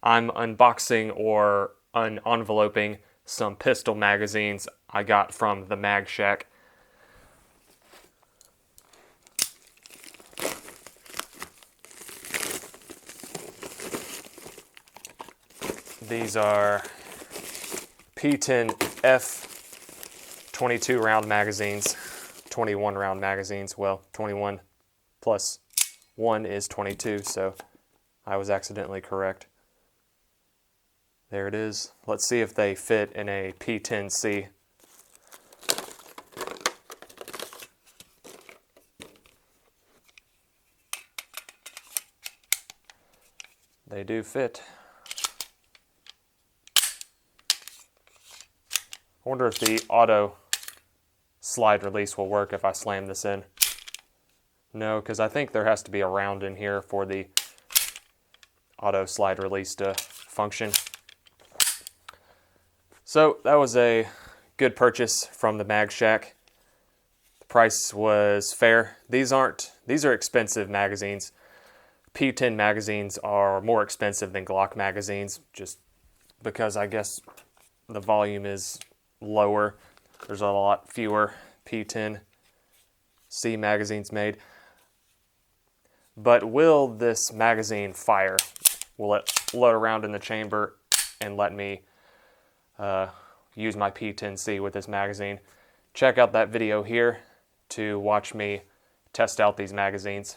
I'm unboxing or unenveloping some pistol magazines I got from the Mag Shack. These are P10F 22 round magazines, 21 round magazines. Well, 21 plus 1 is 22, so I was accidentally correct. There it is. Let's see if they fit in a P10C. They do fit. I wonder if the auto slide release will work if I slam this in. No, because I think there has to be a round in here for the auto slide release to function. So that was a good purchase from the Mag Shack. The price was fair. These are expensive magazines. P10 magazines are more expensive than Glock magazines, just because I guess the volume is lower. There's a lot fewer P10C magazines made. But will this magazine fire? Will it load around in the chamber and let me use my P10C with this magazine? Check out that video here to watch me test out these magazines.